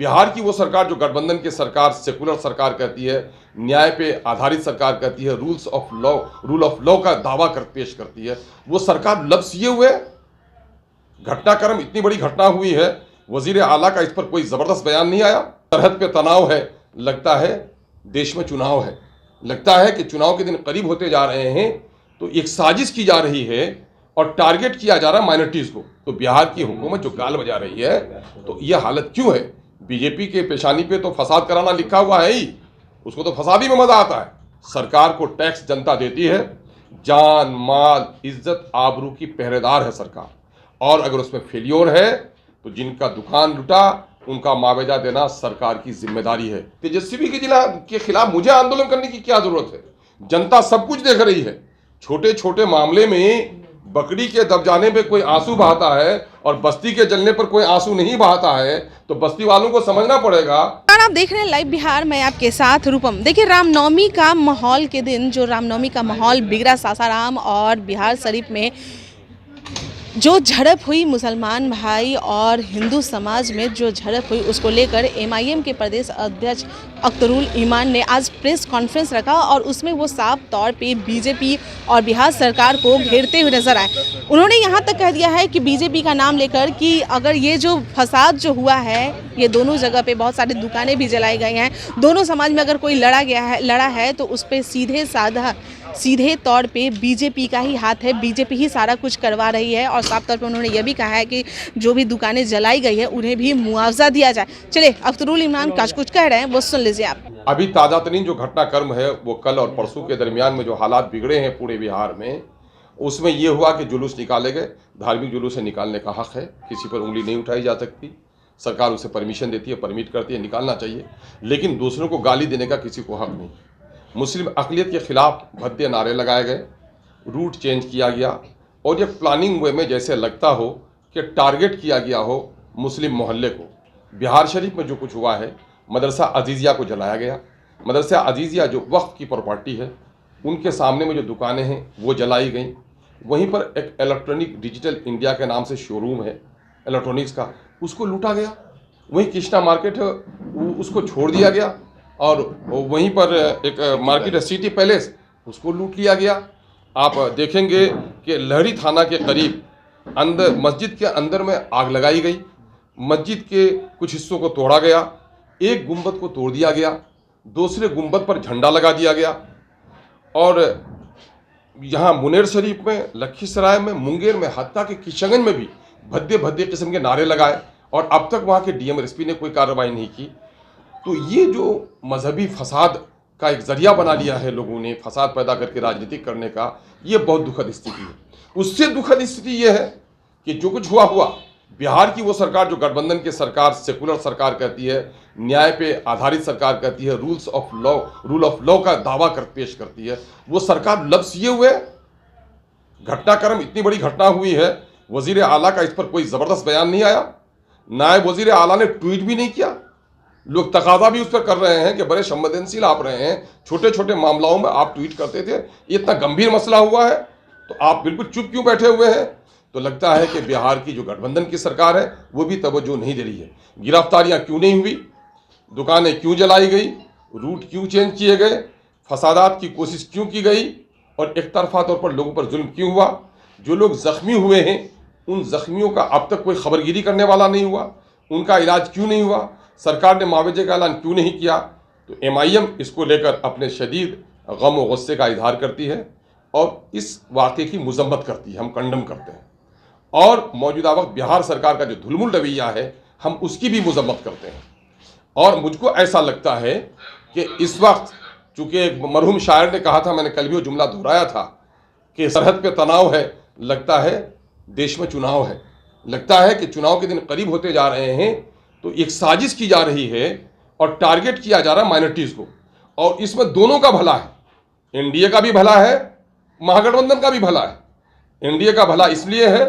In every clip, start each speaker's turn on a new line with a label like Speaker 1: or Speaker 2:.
Speaker 1: बिहार की वो सरकार जो गठबंधन की सरकार, सेकुलर सरकार कहती है, न्याय पे आधारित सरकार कहती है, रूल ऑफ लॉ का दावा पेश करती है, वो सरकार लफ्ज़ ये हुए घटनाक्रम, इतनी बड़ी घटना हुई है, वजीर आला का इस पर कोई ज़बरदस्त बयान नहीं आया। सरहद पे तनाव है, लगता है देश में चुनाव है, लगता है कि चुनाव के दिन करीब होते जा रहे हैं, तो एक साजिश की जा रही है और टारगेट किया जा रहा है माइनॉरिटीज़ को। तो बिहार की हुकूमत जो गाल बजा रही है, तो यह हालत क्यों है? बीजेपी के पेशानी पे तो फसाद कराना लिखा हुआ है ही, उसको तो फसादी में मजा आता है। सरकार को टैक्स जनता देती है, जान माल इज्जत आबरू की पहरेदार है सरकार, और अगर उसमें फेलियर है तो जिनका दुकान लुटा उनका मुआवजा देना सरकार की जिम्मेदारी है। तेजस्वी के खिलाफ मुझे आंदोलन करने की क्या जरूरत है? जनता सब कुछ देख रही है। छोटे छोटे मामले में बकरी के दब जाने पे कोई आंसू बहाता है और बस्ती के जलने पर कोई आंसू नहीं बहाता है, तो बस्ती वालों को समझना पड़ेगा।
Speaker 2: आप देख रहे हैं लाइव बिहार में, आपके साथ रूपम। देखिए, रामनवमी का माहौल के दिन जो रामनवमी का माहौल बिगड़ा सासाराम और बिहार शरीफ में जो झड़प हुई, मुसलमान भाई और हिंदू समाज में जो झड़प हुई, उसको लेकर एमआईएम के प्रदेश अध्यक्ष अख्तरुल ईमान ने आज प्रेस कॉन्फ्रेंस रखा और उसमें वो साफ तौर पे बीजेपी और बिहार सरकार को घेरते हुए नजर आए। उन्होंने यहाँ तक कह दिया है कि बीजेपी का नाम लेकर कि अगर ये जो फसाद जो हुआ है, ये दोनों जगह पे बहुत सारी दुकानें भी जलाई गई हैं, दोनों समाज में अगर कोई लड़ा है तो उस पर सीधे तौर पे बीजेपी का ही हाथ है, बीजेपी ही सारा कुछ करवा रही है। और साफ तौर पे उन्होंने यह भी कहा है कि जो भी दुकानें जलाई गई है उन्हें भी मुआवजा दिया जाए। चलिए, अख्तरुल ईमान कुछ कह रहे हैं, वो सुन लीजिए आप।
Speaker 1: अभी ताज़ा तरीन जो घटनाक्रम है वो कल और परसों के दरमियान में जो हालात बिगड़े हैं पूरे बिहार में, उसमें ये हुआ कि जुलूस निकाले गए। धार्मिक जुलूस से निकालने का हक है, किसी पर उंगली नहीं उठाई जा सकती, सरकार उसे परमिशन देती है, परमिट करती है, निकालना चाहिए, लेकिन दूसरों को गाली देने का किसी को हक नहीं। मुस्लिम अक़लियत के खिलाफ भद्दे नारे लगाए गए, रूट चेंज किया गया और ये प्लानिंग वे में जैसे लगता हो कि टारगेट किया गया हो मुस्लिम मोहल्ले को। बिहार शरीफ में जो कुछ हुआ है, मदरसा अजीज़िया को जलाया गया। मदरसा अजीज़िया जो वक्फ की प्रॉपर्टी है, उनके सामने में जो दुकानें हैं वो जलाई गई। वहीं पर एक इलेक्ट्रॉनिक डिजिटल इंडिया के नाम से शोरूम है इलेक्ट्रॉनिक्स का, उसको लूटा गया। वहीं कृष्णा मार्केट है, उसको छोड़ दिया गया। और वहीं पर एक मार्केट है सिटी पैलेस, उसको लूट लिया गया। आप देखेंगे कि लहरी थाना के करीब अंदर मस्जिद के अंदर में आग लगाई गई, मस्जिद के कुछ हिस्सों को तोड़ा गया, एक गुंबद को तोड़ दिया गया, दूसरे गुंबद पर झंडा लगा दिया गया। और यहाँ मुनेर शरीफ में, लखीसराय में, मुंगेर में, हत्ता के किशनगंज में भी भद्दे भद्दे किस्म के नारे लगाए और अब तक वहाँ के डीएमएसपी ने कोई कार्रवाई नहीं की। तो ये जो मजहबी फसाद का एक जरिया बना लिया है लोगों ने, फसाद पैदा करके राजनीतिक करने का, ये बहुत दुखद स्थिति है। उससे दुखद स्थिति ये है कि जो कुछ हुआ, बिहार की वो सरकार जो गठबंधन की सरकार, सेकुलर सरकार कहती है, न्याय पे आधारित सरकार कहती है, रूल ऑफ लॉ का दावा पेश करती है, वो सरकार लफ्ज़ ये हुए घटनाक्रम, इतनी बड़ी घटना हुई है, वजीर आला का इस पर कोई ज़बरदस्त बयान नहीं आया, नायब वजीर आला ने ट्वीट भी नहीं किया। लोग तकाजा भी उस पर कर रहे हैं कि बड़े संवेदनशील आप रहे हैं, छोटे छोटे मामलों में आप ट्वीट करते थे, इतना गंभीर मसला हुआ है तो आप बिल्कुल चुप क्यों बैठे हुए हैं? तो लगता है कि बिहार की जो गठबंधन की सरकार है वो भी तवज्जो नहीं दे रही है। गिरफ्तारियां क्यों नहीं हुई, दुकानें क्यों जलाई गई, रूट क्यों चेंज किए गए, फसादात की कोशिश क्यों की गई और एक तरफा तौर पर लोगों पर जुल्म क्यों हुआ? जो लोग ज़ख्मी हुए हैं उन ज़ख्मियों का अब तक कोई खबरगिरी करने वाला नहीं हुआ, उनका इलाज क्यों नहीं हुआ, सरकार ने मुआवजे का ऐलान क्यों नहीं किया? तो एमआईएम इसको लेकर अपने शदीद गम और गुस्से का इजहार करती है और इस वाक़े की मजम्मत करती है, हम कंडम करते हैं। और मौजूदा वक्त बिहार सरकार का जो धुलमुल रवैया है, हम उसकी भी मजम्मत करते हैं। और मुझको ऐसा लगता है कि इस वक्त, चूँकि एक मरहूम शायर ने कहा था, मैंने कल भी वो जुमला दोहराया था कि सरहद पे तनाव है, लगता है देश में चुनाव है, लगता है कि चुनाव के दिन करीब होते जा रहे हैं, तो एक साजिश की जा रही है और टारगेट किया जा रहा है माइनॉरिटीज़ को। और इसमें दोनों का भला है, एनडीए का भी भला है, महागठबंधन का भी भला है। एनडीए का भला इसलिए है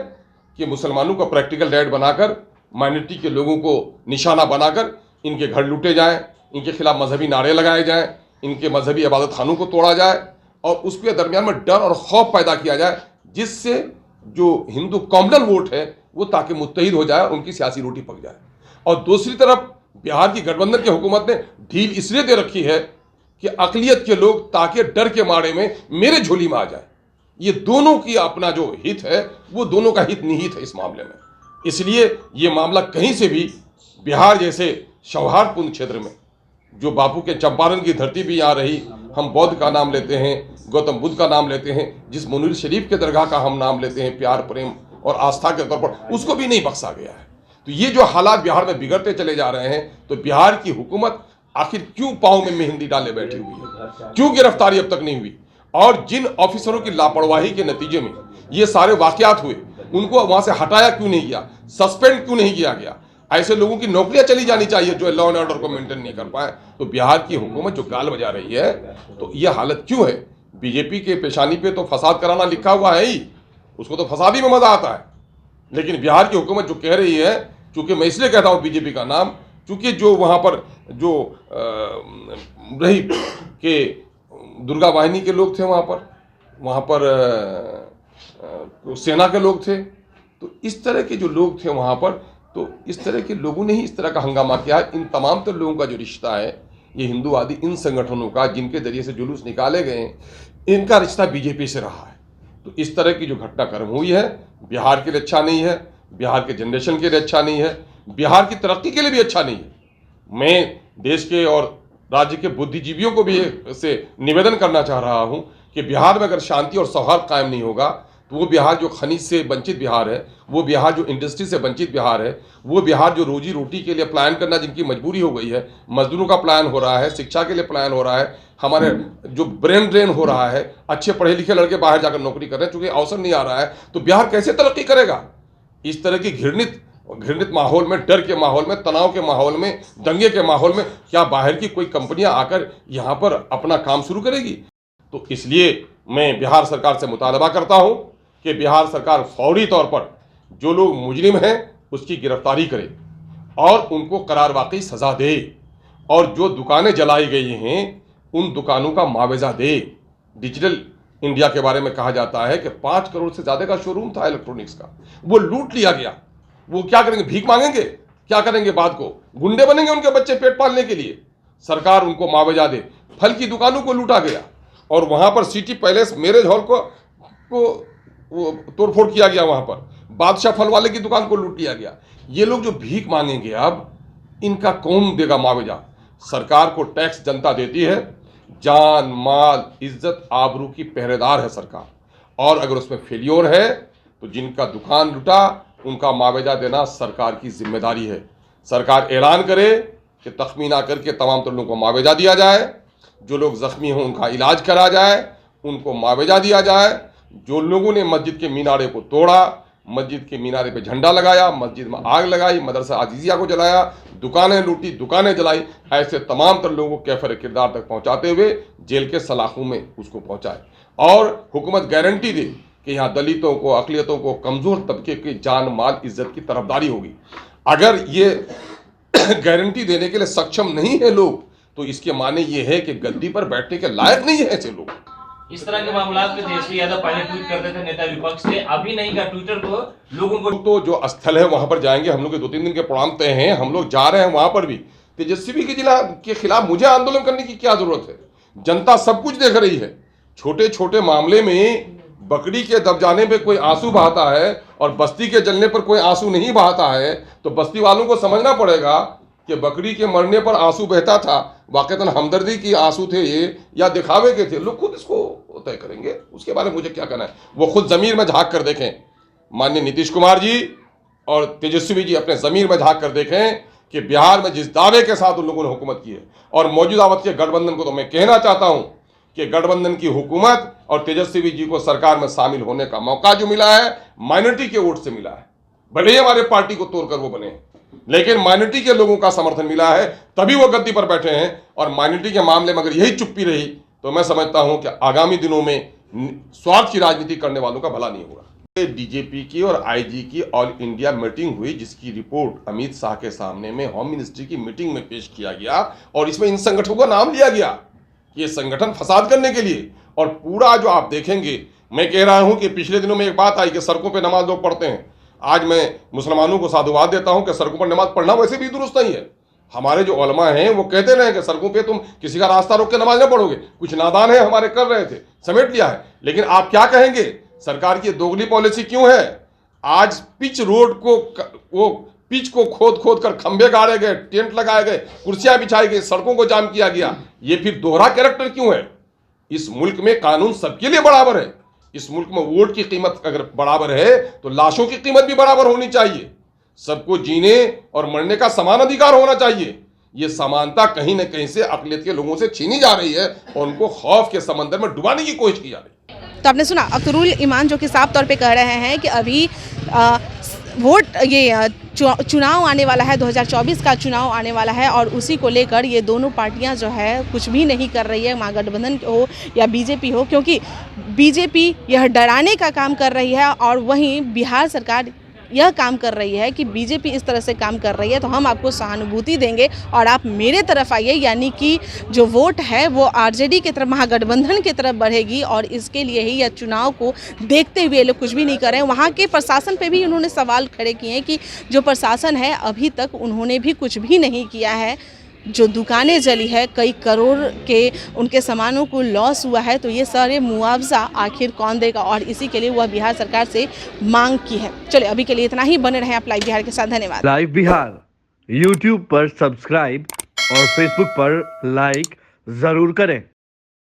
Speaker 1: कि मुसलमानों को प्रैक्टिकल डेड बनाकर, माइनॉरिटी के लोगों को निशाना बनाकर इनके घर लूटे जाएं, इनके खिलाफ मजहबी नारे लगाए जाएं, इनके मजहबी इबादत खानों को तोड़ा जाए और उसके दरमियान में डर और खौफ पैदा किया जाए, जिससे जो हिंदू कॉमनल वोट है वो ताकि मुत्तहिद हो जाए, उनकी सियासी रोटी पक जाए। और दूसरी तरफ बिहार की गठबंधन की हुकूमत ने ढील इसलिए दे रखी है कि अकलियत के लोग ताकि डर के मारे में मेरे झोली में आ जाए। ये दोनों की अपना जो हित है वो दोनों का हित निहित है इस मामले में। इसलिए ये मामला कहीं से भी बिहार जैसे सौहार्दपूर्ण क्षेत्र में, जो बापू के चंपारण की धरती भी यहाँ रही, हम बौद्ध का नाम लेते हैं, गौतम बुद्ध का नाम लेते हैं, जिस मुनीर शरीफ के दरगाह का हम नाम लेते हैं प्यार प्रेम और आस्था के तौर पर, उसको भी नहीं बख्शा गया है। तो ये जो हालात बिहार में बिगड़ते चले जा रहे हैं, तो बिहार की हुकूमत आखिर क्यों पाँव में मेहंदी डाले बैठी हुई है, क्यों गिरफ्तारी अब तक नहीं हुई, और जिन ऑफिसरों की लापरवाही के नतीजे में ये सारे वाकयात हुए, उनको वहां से हटाया क्यों नहीं गया, सस्पेंड क्यों नहीं किया गया। ऐसे लोगों की नौकरियां चली जानी चाहिए जो लॉ एंड ऑर्डर को मेंटेन नहीं कर पाए। तो बिहार की हुकूमत जो गाल बजा रही है, तो ये हालत क्यों है। बीजेपी के पेशानी पे तो फसाद कराना लिखा हुआ है ही, उसको तो फसादी में मजा आता है। लेकिन बिहार की हुकूमत जो कह रही है, चूंकि मैं इसलिए कहता हूँ बीजेपी का नाम, चूंकि जो वहाँ पर जो रही के दुर्गा वाहिनी के लोग थे, वहाँ पर सेना के लोग थे, तो इस तरह के जो लोग थे वहाँ पर, तो इस तरह के लोगों ने ही इस तरह का हंगामा किया है। इन तमाम तो लोगों का जो रिश्ता है, ये हिंदूवादी इन संगठनों का जिनके जरिए से जुलूस निकाले गए हैं, इनका रिश्ता बीजेपी से रहा है। तो इस तरह की जो घटनाक्रम हुई है, बिहार के लिए अच्छा नहीं है, बिहार के जनरेशन के लिए अच्छा नहीं है, बिहार की तरक्की के लिए भी अच्छा नहीं है। मैं देश के और राज्य के बुद्धिजीवियों को भी से निवेदन करना चाह रहा हूँ कि बिहार में अगर शांति और सौहार्द कायम नहीं होगा, तो वो बिहार जो खनिज से वंचित बिहार है, वो बिहार जो इंडस्ट्री से वंचित बिहार है, वो बिहार जो रोजी रोटी के लिए प्लान करना जिनकी मजबूरी हो गई है, मजदूरों का प्लान हो रहा है, शिक्षा के लिए प्लान हो रहा है, हमारे जो ब्रेन ड्रेन हो रहा है, अच्छे पढ़े लिखे लड़के बाहर जाकर नौकरी कर रहे हैं, चूंकि अवसर नहीं आ रहा है, तो बिहार कैसे तरक्की करेगा। इस तरह की घृणित माहौल में, डर के माहौल में, तनाव के माहौल में, दंगे के माहौल में क्या बाहर की कोई कंपनियां आकर यहाँ पर अपना काम शुरू करेगी। तो इसलिए मैं बिहार सरकार से मुतालबा करता हूँ कि बिहार सरकार फौरी तौर पर जो लोग मुजरिम हैं उसकी गिरफ्तारी करे और उनको करार वाकई सज़ा दे, और जो दुकानें जलाई गई हैं उन दुकानों का मुआवजा दे। डिजिटल इंडिया के बारे में कहा जाता है कि 5 करोड़ से ज़्यादा का शोरूम था इलेक्ट्रॉनिक्स का, वो लूट लिया गया। वो क्या करेंगे, भीख मांगेंगे, क्या करेंगे, बाद को गुंडे बनेंगे उनके बच्चे पेट पालने के लिए। सरकार उनको मुआवजा दे। फल की दुकानों को लूटा गया और वहाँ पर सिटी पैलेस मैरिज हॉल को तोड़फोड़ किया गया, वहाँ पर बादशाह फल वाले की दुकान को लूट लिया गया। ये लोग जो भीख मांगेंगे, अब इनका कौन देगा मुआवजा। सरकार को टैक्स जनता देती है, जान माल इज्जत आबरू की पहरेदार है सरकार, और अगर उसमें फेलियर है तो जिनका दुकान लुटा उनका मुआवजा देना सरकार की जिम्मेदारी है। सरकार ऐलान करे कि तखमीना करके तमाम लोगों को मुआवजा दिया जाए, जो लोग जख्मी हों उनका इलाज करा जाए, उनको मुआवजा दिया जाए। जो लोगों ने मस्जिद के मीनारे को तोड़ा, मस्जिद के मीनारे पे झंडा लगाया, मस्जिद में आग लगाई, मदरसा आजीजिया को जलाया, दुकानें लूटी, दुकानें जलाई, ऐसे तमाम तर लोगों को कैफर किरदार तक पहुंचाते हुए जेल के सलाखों में उसको पहुंचाए। और हुकूमत गारंटी दे कि यहाँ दलितों को, अकलियतों को, कमज़ोर तबके की जान माल इज्जत की तरफदारी होगी। अगर ये गारंटी देने के लिए सक्षम नहीं है लोग, तो इसके माने ये है कि गद्दी पर बैठने के लायक नहीं है ऐसे लोग।
Speaker 3: इस तरह के मामला पे तेजस्वी यादव पहले ट्वीट करते थे नेता विपक्ष से, अभी नहीं का ट्विटर को लोगों को।
Speaker 1: तो जो स्थल है वहां पर जाएंगे, हम लोग के 2-3 दिन के प्रोग्राम तय हैं, हम लोग जा रहे हैं वहां पर भी। तेजस्वी के जिला के खिलाफ मुझे आंदोलन करने की क्या जरूरत है, जनता सब कुछ देख रही है। छोटे छोटे मामले में बकरी के दब जाने पे कोई आंसू बहाता है और बस्ती के जलने पर कोई आंसू नहीं बहाता है, तो बस्ती वालों को समझना पड़ेगा कि बकरी के मरने पर आंसू बहता था, वाकईतन हमदर्दी की आंसू थे ये या दिखावे के थे, लोग खुद इसको तय करेंगे। उसके बारे में मुझे क्या कहना है, वो खुद ज़मीर में झांक कर देखें। माननीय नीतीश कुमार जी और तेजस्वी जी अपने ज़मीर में झांक कर देखें कि बिहार में जिस दावे के साथ उन लोगों ने हुकूमत की है, और मौजूदा वक्त के गठबंधन को तो मैं कहना चाहता हूँ कि गठबंधन की हुकूमत और तेजस्वी जी को सरकार में शामिल होने का मौका जो मिला है, माइनॉरिटी के वोट से मिला है। भले ही हमारे पार्टी को तोड़कर वो बने, लेकिन माइनॉरिटी के लोगों का समर्थन मिला है, तभी वो गद्दी पर बैठे हैं। और माइनॉरिटी के मामले में अगर यही चुप्पी रही तो मैं समझता हूं कि आगामी दिनों में स्वार्थ की राजनीति करने वालों का भला नहीं होगा। डीजीपी की और आईजी की ऑल इंडिया मीटिंग हुई, जिसकी रिपोर्ट अमित शाह के सामने में होम मिनिस्ट्री की मीटिंग में पेश किया गया, और इसमें इन संगठनों का नाम लिया गया, ये संगठन फसाद करने के लिए। और पूरा जो आप देखेंगे, मैं कह रहा हूं कि पिछले दिनों में एक बात आई कि सड़कों पर नमाज लोग पढ़ते हैं। आज मैं मुसलमानों को साधुवाद देता हूं कि सड़कों पर नमाज पढ़ना वैसे भी दुरुस्त नहीं है। हमारे जो उलमा हैं वो कहते रहे कि सड़कों पे तुम किसी का रास्ता रोक के नमाज न पढ़ोगे, कुछ नादान है हमारे कर रहे थे, समेट लिया है। लेकिन आप क्या कहेंगे, सरकार की दोगली पॉलिसी क्यों है? आज पिच रोड को वो पिच को खोद खोद कर खंभे गाड़े गए, टेंट लगाए गए, कुर्सियां बिछाई गई, सड़कों को जाम किया गया। ये फिर दोहरा कैरेक्टर क्यों है? इस मुल्क में कानून सबके लिए बराबर है। इस मुल्क में वोट की कीमत अगर बराबर है तो लाशों की कीमत भी बराबर होनी चाहिए। सबको जीने और मरने का समान अधिकार होना चाहिए। ये समानता कहीं न कहीं से अक़लियत के लोगों से छीनी जा रही है और उनको खौफ के समंदर में डुबाने की कोशिश की जा रही है।
Speaker 2: तो आपने सुना अख्तरुल ईमान जो कि साफ तौर पे कह रहे हैं कि अभी वोट ये चुनाव आने वाला है, 2024 का चुनाव आने वाला है और उसी को लेकर ये दोनों पार्टियां जो है कुछ भी नहीं कर रही है, महागठबंधन हो या बीजेपी हो, क्योंकि बीजेपी यह डराने का काम कर रही है और वहीं बिहार सरकार यह काम कर रही है कि बीजेपी इस तरह से काम कर रही है तो हम आपको सहानुभूति देंगे और आप मेरे तरफ आइए, यानी कि जो वोट है वो आरजेडी की तरफ, महागठबंधन की तरफ बढ़ेगी। और इसके लिए ही यह चुनाव को देखते हुए ये लोग कुछ भी नहीं कर रहे हैं। वहाँ के प्रशासन पे भी उन्होंने सवाल खड़े किए हैं कि जो प्रशासन है अभी तक उन्होंने भी कुछ भी नहीं किया है। जो दुकानें जली है, कई करोड़ के उनके सामानों को लॉस हुआ है, तो ये सारे मुआवजा आखिर कौन देगा? और इसी के लिए वह बिहार सरकार से मांग की है। चलिए अभी के लिए इतना ही, बने रहें आप लाइव बिहार के साथ। धन्यवाद।
Speaker 4: लाइव बिहार यूट्यूब पर सब्सक्राइब और फेसबुक पर लाइक जरूर करें।